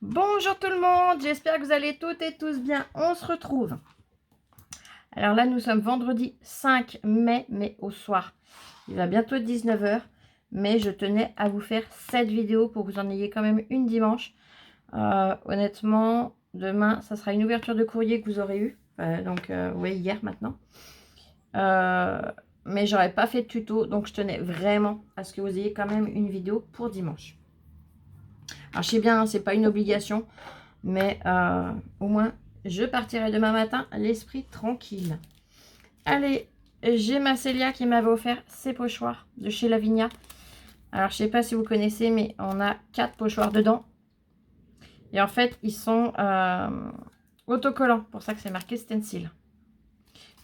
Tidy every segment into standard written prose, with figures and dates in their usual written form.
Bonjour tout le monde, j'espère que vous allez toutes et tous bien. On se retrouve. Alors là, nous sommes vendredi 5 mai, mais au soir. Il va bientôt être 19 h, mais je tenais à vous faire cette vidéo pour que vous en ayez quand même une dimanche. Honnêtement, demain, ça sera une ouverture de courrier que vous aurez eue. Oui, hier maintenant. Mais j'aurais pas fait de tuto, donc je tenais vraiment à ce que vous ayez quand même une vidéo pour dimanche. Alors je sais bien, hein, c'est pas une obligation, mais au moins je partirai demain matin l'esprit tranquille. Allez, j'ai ma Célia qui m'avait offert ses pochoirs de chez Lavinia. Alors je sais pas si vous connaissez, mais on a 4 pochoirs dedans. Et en fait ils sont autocollants, pour ça que c'est marqué stencil.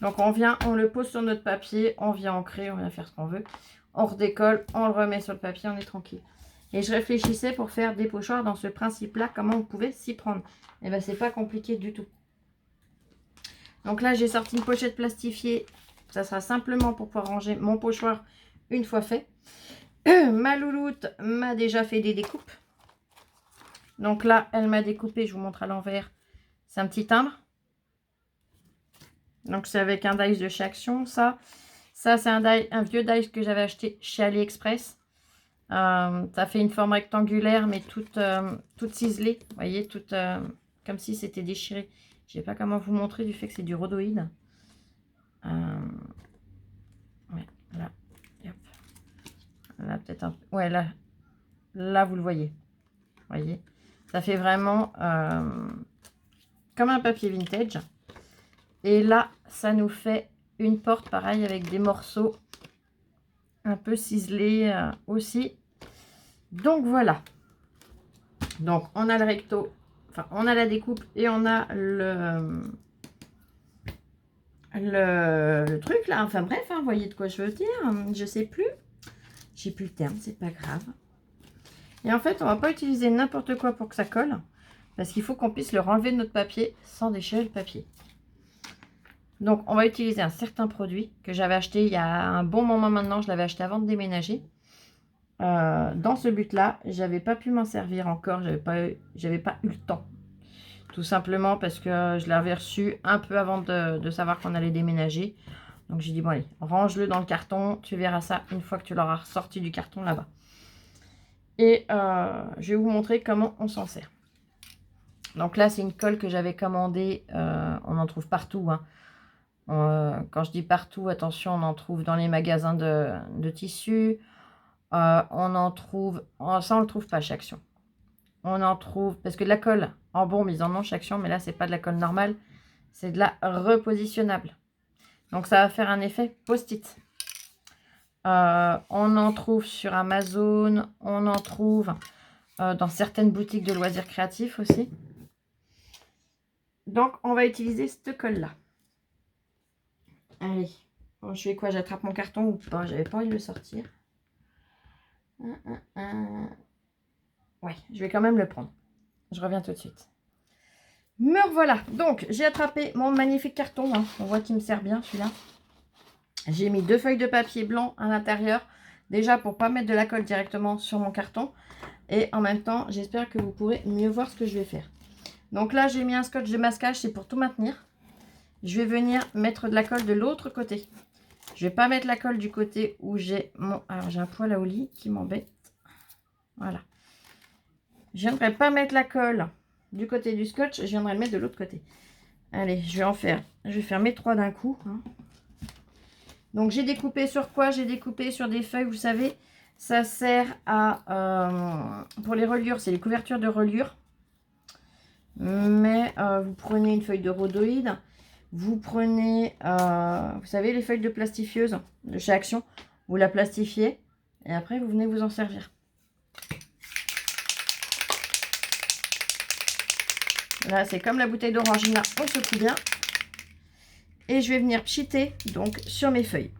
Donc on vient, on le pose sur notre papier, on vient ancrer, on vient faire ce qu'on veut. On redécolle, on le remet sur le papier, on est tranquille. Et je réfléchissais pour faire des pochoirs dans ce principe-là, comment vous pouvez s'y prendre. Et bien c'est pas compliqué du tout. Donc là j'ai sorti une pochette plastifiée. Ça sera simplement pour pouvoir ranger mon pochoir une fois fait. Ma louloute m'a déjà fait des découpes. Donc là elle m'a découpé, je vous montre à l'envers. C'est un petit timbre. Donc c'est avec un dice de chez Action, ça. Ça c'est un vieux dice que j'avais acheté chez AliExpress. Ça fait une forme rectangulaire mais toute ciselée. Vous voyez, toute comme si c'était déchiré. Je ne sais pas comment vous montrer du fait que c'est du rhodoïde. Ouais, là. Hop. Là peut-être un peu. Ouais, là vous le voyez. Vous voyez. Ça fait vraiment comme un papier vintage. Et là, ça nous fait une porte pareil avec des morceaux un peu ciselés aussi. Donc voilà. Donc on a le recto, enfin on a la découpe et on a le truc là. Enfin bref, hein, vous voyez de quoi je veux dire. Je sais plus. J'ai plus le terme, c'est pas grave. Et en fait, on va pas utiliser n'importe quoi pour que ça colle. Parce qu'il faut qu'on puisse le renlever de notre papier sans déchirer le papier. Donc on va utiliser un certain produit que j'avais acheté il y a un bon moment maintenant. Je l'avais acheté avant de déménager. Dans ce but-là, j'avais pas pu m'en servir encore, j'avais pas eu le temps. Tout simplement parce que je l'avais reçu un peu avant de savoir qu'on allait déménager. Donc j'ai dit, bon allez, range-le dans le carton, tu verras ça une fois que tu l'auras ressorti du carton là-bas. Et je vais vous montrer comment on s'en sert. Donc là, c'est une colle que j'avais commandée, on en trouve partout, hein. Quand je dis partout, attention, on en trouve dans les magasins de tissus. On en trouve, ça on le trouve pas chez Action. On en trouve, parce que de la colle en bombe, ils en ont chez Action, mais là c'est pas de la colle normale, c'est de la repositionnable. Donc ça va faire un effet post-it. On en trouve sur Amazon, on en trouve dans certaines boutiques de loisirs créatifs aussi. Donc on va utiliser cette colle là. Allez, bon, je fais quoi? J'attrape mon carton ou pas? J'avais pas envie de le sortir. Ouais, je vais quand même le prendre. Je reviens tout de suite. Me revoilà. Donc, j'ai attrapé mon magnifique carton, hein. On voit qu'il me sert bien, celui-là. J'ai mis 2 feuilles de papier blanc à l'intérieur. Déjà, pour ne pas mettre de la colle directement sur mon carton. Et en même temps, j'espère que vous pourrez mieux voir ce que je vais faire. Donc là, j'ai mis un scotch de masquage. C'est pour tout maintenir. Je vais venir mettre de la colle de l'autre côté. Je ne vais pas mettre la colle du côté où j'ai mon... Alors, j'ai un poil à au lit qui m'embête. Voilà. Je viendrai pas mettre la colle du côté du scotch. Je viendrai le mettre de l'autre côté. Allez, je vais faire mes 3 d'un coup, hein. Donc j'ai découpé sur quoi? J'ai découpé sur des feuilles, vous savez, ça sert à pour les reliures, c'est les couvertures de reliures. Mais vous prenez une feuille de rhodoïde, vous prenez, vous savez, les feuilles de plastifieuse de chez Action, vous la plastifiez et après vous venez vous en servir. Là, c'est comme la bouteille d'orangina, on secoue bien. Et je vais venir pchiter donc sur mes feuilles.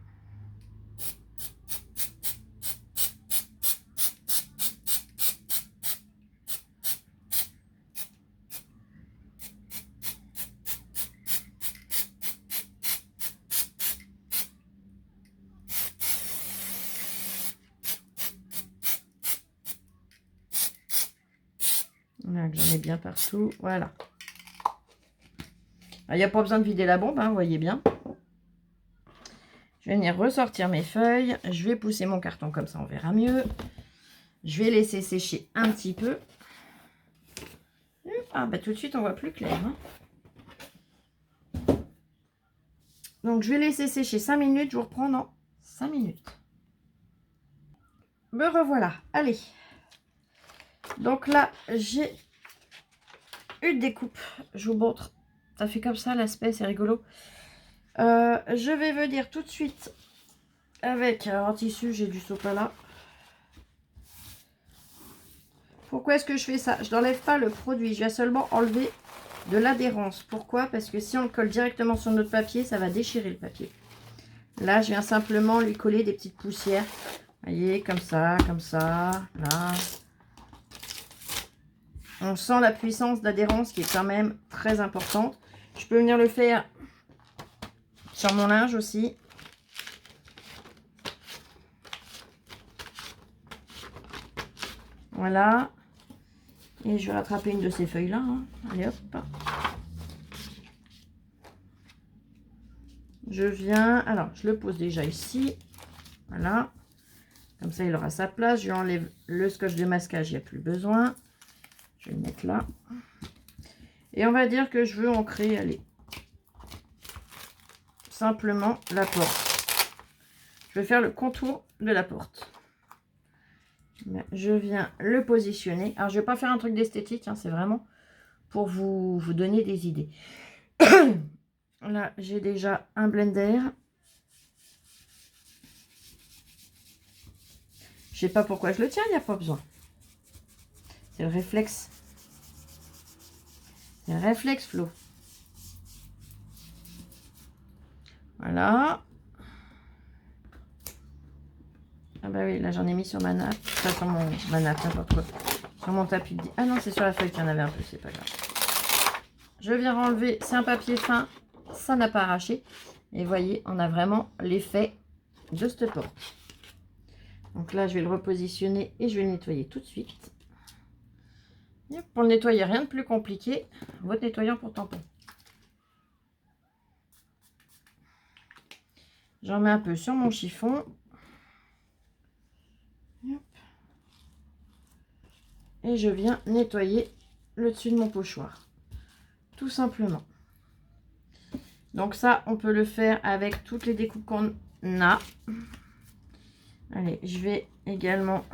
Voilà, que j'en ai bien partout. Voilà. Il n'y a pas besoin de vider la bombe, hein, vous voyez bien. Je vais venir ressortir mes feuilles. Je vais pousser mon carton comme ça, on verra mieux. Je vais laisser sécher un petit peu. Ah, bah tout de suite, on voit plus clair. Hein. Donc, je vais laisser sécher 5 minutes. Je vous reprends dans 5 minutes. Me revoilà. Allez. Donc là, j'ai une découpe. Je vous montre. Ça fait comme ça, l'aspect, c'est rigolo. Je vais venir tout de suite avec un tissu. J'ai du sopalin. Pourquoi est-ce que je fais ça? Je n'enlève pas le produit. Je vais seulement enlever de l'adhérence. Pourquoi? Parce que si on le colle directement sur notre papier, ça va déchirer le papier. Là, je viens simplement lui coller des petites poussières. Vous voyez, comme ça, là. On sent la puissance d'adhérence qui est quand même très importante. Je peux venir le faire sur mon linge aussi. Voilà. Et je vais rattraper une de ces feuilles-là. Hein. Allez, hop. Je viens... Alors, je le pose déjà ici. Voilà. Comme ça, il aura sa place. Je lui enlève le scotch de masquage. Il n'y a plus besoin. Je vais le mettre là. Et on va dire que je veux ancrer, allez, simplement la porte. Je vais faire le contour de la porte. Je viens le positionner. Alors, je ne vais pas faire un truc d'esthétique. Hein, c'est vraiment pour vous donner des idées. Là, j'ai déjà un blender. Je sais pas pourquoi je le tiens, il n'y a pas besoin. C'est le réflexe. C'est le réflexe, Flo. Voilà. Ah bah oui, là j'en ai mis sur ma nappe. Pas sur ma nappe, n'importe quoi. Sur mon tapis. Ah non, c'est sur la feuille qu'il y en avait un peu, c'est pas grave. Je viens enlever, c'est un papier fin, ça n'a pas arraché. Et vous voyez, on a vraiment l'effet de cette porte. Donc là, je vais le repositionner et je vais le nettoyer tout de suite. Et pour le nettoyer, rien de plus compliqué. Votre nettoyant pour tampon. J'en mets un peu sur mon chiffon. Et je viens nettoyer le dessus de mon pochoir. Tout simplement. Donc ça, on peut le faire avec toutes les découpes qu'on a. Allez, je vais également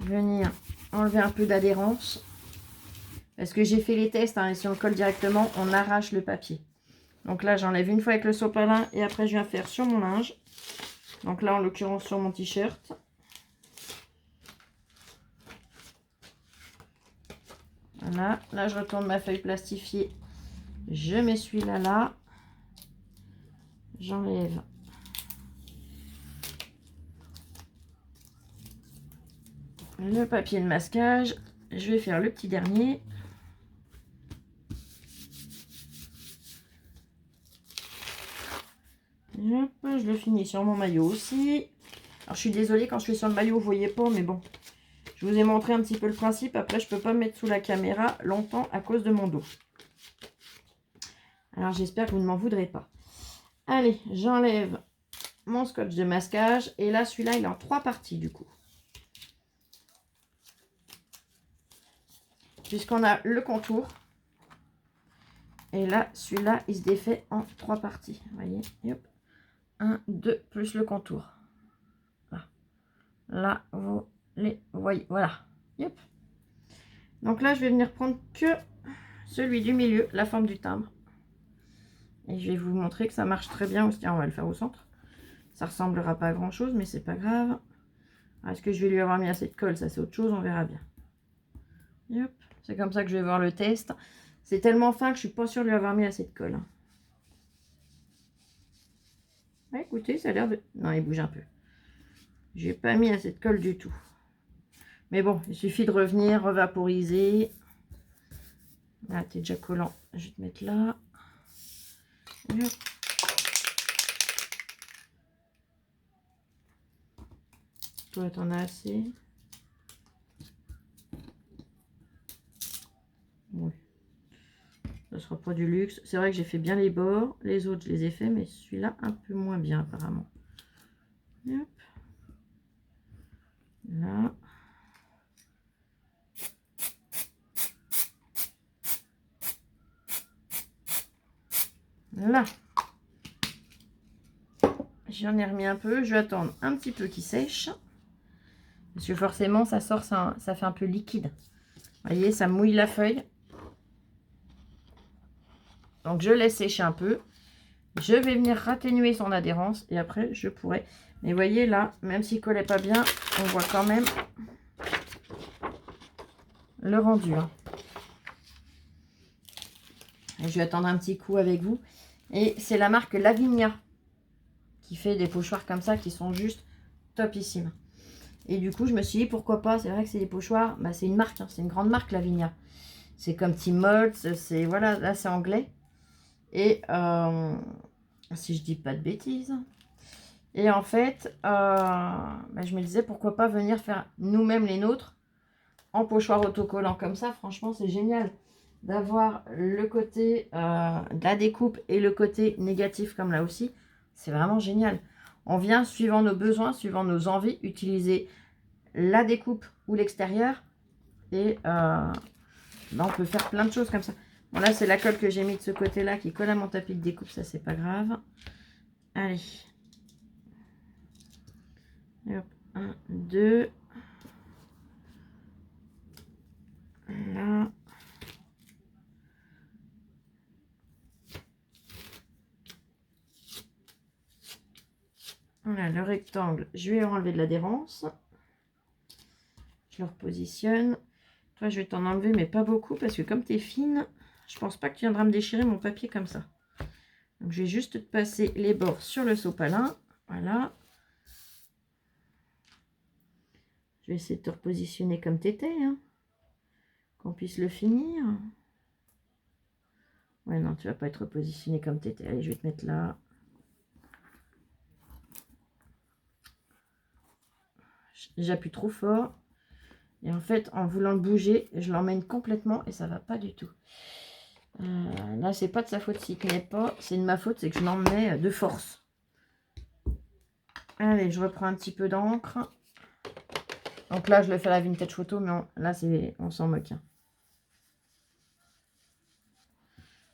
venir enlever un peu d'adhérence. Parce que j'ai fait les tests, hein, et si on le colle directement, on arrache le papier. Donc là, j'enlève une fois avec le sopalin et après, je viens faire sur mon linge. Donc là, en l'occurrence, sur mon t-shirt. Voilà, là, je retourne ma feuille plastifiée. Je m'essuie là. J'enlève le papier de masquage. Je vais faire le petit dernier. Hop, je le finis sur mon maillot aussi. Alors, je suis désolée, quand je suis sur le maillot, vous voyez pas, mais bon. Je vous ai montré un petit peu le principe. Après, je peux pas me mettre sous la caméra longtemps à cause de mon dos. Alors, j'espère que vous ne m'en voudrez pas. Allez, j'enlève mon scotch de masquage. Et là, celui-là, il est en 3 parties, du coup. Puisqu'on a le contour. Et là, celui-là, il se défait en 3 parties. Vous voyez, hop. 1, 2, plus le contour. Là, vous les voyez. Voilà. Yep. Donc là, je vais venir prendre que celui du milieu, la forme du timbre. Et je vais vous montrer que ça marche très bien aussi. Tiens, on va le faire au centre. Ça ressemblera pas à grand chose, mais c'est pas grave. Est-ce que je vais lui avoir mis assez de colle? Ça, c'est autre chose, on verra bien. Yep. C'est comme ça que je vais voir le test. C'est tellement fin que je suis pas sûre de lui avoir mis assez de colle. Ouais, écoutez, ça a l'air de... Non, il bouge un peu. J'ai pas mis assez de colle du tout. Mais bon, il suffit de revenir, revaporiser. Là, t'es déjà collant. Je vais te mettre là. Hop. Toi, t'en as assez. sera pas du luxe. C'est vrai que j'ai fait bien les bords. Les autres, je les ai fait, mais celui-là, un peu moins bien, apparemment. Hop. Là. Là. J'en ai remis un peu. Je vais attendre un petit peu qu'il sèche. Parce que forcément, ça sort, ça fait un peu liquide. Vous voyez, ça mouille la feuille. Donc, je laisse sécher un peu. Je vais venir ratténuer son adhérence. Et après, je pourrai... Mais vous voyez, là, même s'il ne collait pas bien, on voit quand même le rendu. Hein. Et je vais attendre un petit coup avec vous. Et c'est la marque Lavinia qui fait des pochoirs comme ça qui sont juste topissimes. Et du coup, je me suis dit, pourquoi pas, c'est vrai que c'est des pochoirs, bah, c'est une marque, hein, c'est une grande marque, Lavinia. C'est comme Tim Holtz, c'est, voilà, là c'est anglais. Et, si je dis pas de bêtises. Et en fait, bah, je me disais, pourquoi pas venir faire nous-mêmes les nôtres en pochoir autocollant comme ça, franchement, c'est génial. D'avoir le côté de la découpe et le côté négatif comme là aussi, c'est vraiment génial. On vient, suivant nos besoins, suivant nos envies, utiliser la découpe ou l'extérieur. Et ben on peut faire plein de choses comme ça. Bon, là, c'est la colle que j'ai mis de ce côté-là qui colle à mon tapis de découpe. Ça, c'est pas grave. Allez. Hop, 1, 2. Là. Voilà, le rectangle, je vais enlever de l'adhérence. Je le repositionne. Toi, je vais t'en enlever, mais pas beaucoup, parce que comme tu es fine, je pense pas que tu viendras me déchirer mon papier comme ça. Donc, je vais juste te passer les bords sur le sopalin. Voilà. Je vais essayer de te repositionner comme tu étais, hein, qu'on puisse le finir. Ouais, non, tu vas pas être repositionné comme tu étais. Allez, je vais te mettre là. J'appuie trop fort. Et en fait, en voulant le bouger, je l'emmène complètement et ça va pas du tout. Là, c'est pas de sa faute s'il tenait pas. C'est de ma faute, c'est que je l'emmenais de force. Allez, je reprends un petit peu d'encre. Donc là, je le fais à la vintage photo, mais là, on s'en moque. Hein.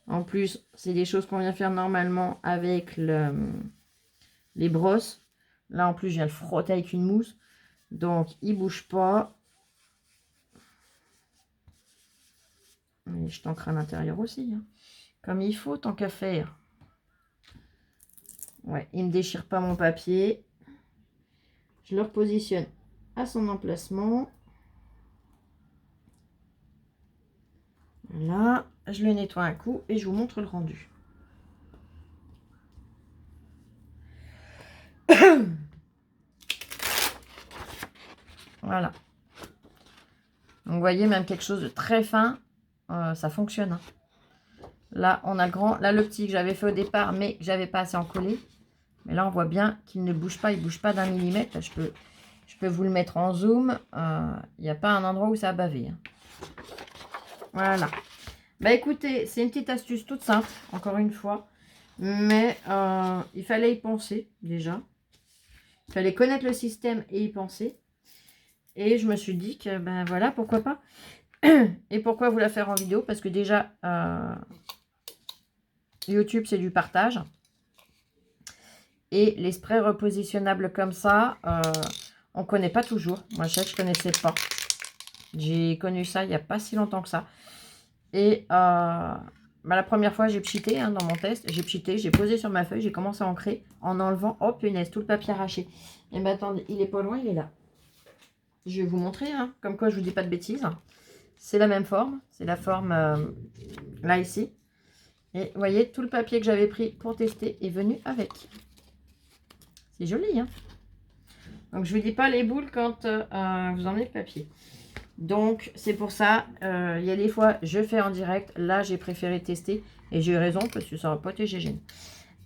En plus, c'est des choses qu'on vient faire normalement avec les brosses. Là, en plus, je viens le frotter avec une mousse. Donc, il bouge pas. Et je t'ancre à l'intérieur aussi. Hein. Comme il faut, tant qu'à faire. Ouais, il ne me déchire pas mon papier. Je le repositionne à son emplacement. Voilà. Je le nettoie un coup et je vous montre le rendu. Voilà. Donc, vous voyez, même quelque chose de très fin, ça fonctionne. Hein. Là, on a le grand. Là, le petit que j'avais fait au départ, mais que j'avais pas assez encollé. Mais là, on voit bien qu'il ne bouge pas. Il ne bouge pas d'1 millimètre. Je peux vous le mettre en zoom. Il n'y a pas un endroit où ça a bavé. Hein. Voilà. Bah, écoutez, c'est une petite astuce toute simple, encore une fois. Mais il fallait y penser, déjà. Il fallait connaître le système et y penser. Et je me suis dit que, ben voilà, pourquoi pas. Et pourquoi vous la faire en vidéo? Parce que déjà, YouTube, c'est du partage. Et les sprays repositionnables comme ça, on ne connaît pas toujours. Moi, je ne connaissais pas. J'ai connu ça il n'y a pas si longtemps que ça. Et bah, la première fois, j'ai pchité hein, dans mon test. J'ai pchité, j'ai posé sur ma feuille, j'ai commencé à ancrer en enlevant, oh punaise, tout le papier arraché. Et bien, attendez, il est pas loin, il est là. Je vais vous montrer, hein, comme quoi je vous dis pas de bêtises. C'est la même forme, c'est la forme là, ici. Et vous voyez, tout le papier que j'avais pris pour tester est venu avec. C'est joli, hein. Donc, je ne vous dis pas les boules quand vous emmenez le papier. Donc, c'est pour ça, il y a des fois, je fais en direct. Là, j'ai préféré tester. Et j'ai eu raison, parce que ça n'aurait pas été gégène.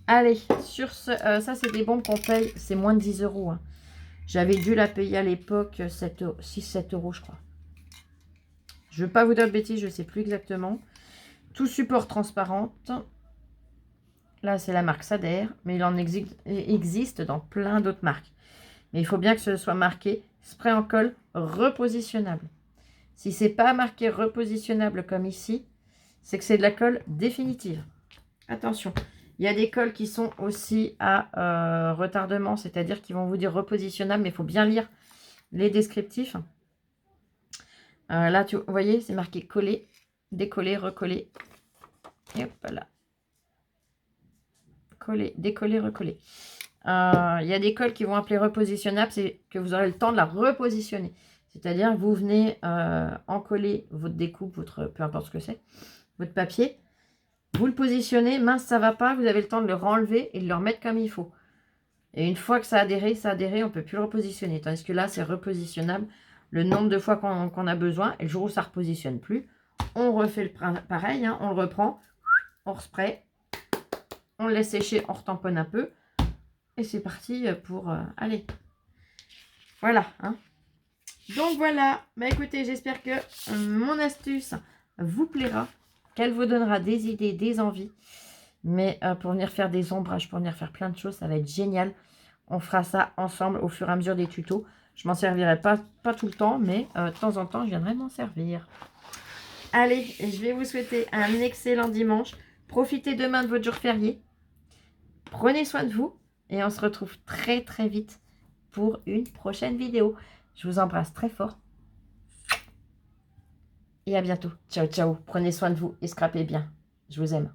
Allez, sur ce, ça, c'est des bombes qu'on paye. C'est moins de 10 €. Hein. J'avais dû la payer à l'époque 6-7 €, je crois. Je ne veux pas vous dire de bêtises, je ne sais plus exactement. Tout support transparente. Là, c'est la marque Sader, mais il en existe dans plein d'autres marques. Mais il faut bien que ce soit marqué spray en colle repositionnable. Si c'est pas marqué repositionnable comme ici, c'est que c'est de la colle définitive. Attention, il y a des colles qui sont aussi à retardement, c'est-à-dire qu'ils vont vous dire repositionnable, mais il faut bien lire les descriptifs. Là, vous voyez, c'est marqué coller, décoller, recoller. Et hop là. Coller, décoller, recoller. Il y a des colles qui vont appeler repositionnables, c'est que vous aurez le temps de la repositionner. C'est-à-dire vous venez encoller votre découpe, peu importe ce que c'est, votre papier. Vous le positionnez, mince, ça va pas, vous avez le temps de le renlever et de le remettre comme il faut. Et une fois que ça a adhéré, on ne peut plus le repositionner. Tandis que là, c'est repositionnable le nombre de fois qu'on a besoin. Et le jour où ça ne repositionne plus, on refait le pareil, hein, on le reprend, on spray, on le laisse sécher, on retamponne un peu. Et c'est parti pour... allez. Voilà. Hein. Donc voilà. Bah écoutez, j'espère que mon astuce vous plaira. Qu'elle vous donnera des idées, des envies. Mais pour venir faire des ombrages, pour venir faire plein de choses, ça va être génial. On fera ça ensemble au fur et à mesure des tutos. Je m'en servirai pas tout le temps, mais de temps en temps, je viendrai m'en servir. Allez, je vais vous souhaiter un excellent dimanche. Profitez demain de votre jour férié. Prenez soin de vous. Et on se retrouve très très vite pour une prochaine vidéo. Je vous embrasse très fort. Et à bientôt. Ciao, ciao. Prenez soin de vous et scrapez bien. Je vous aime.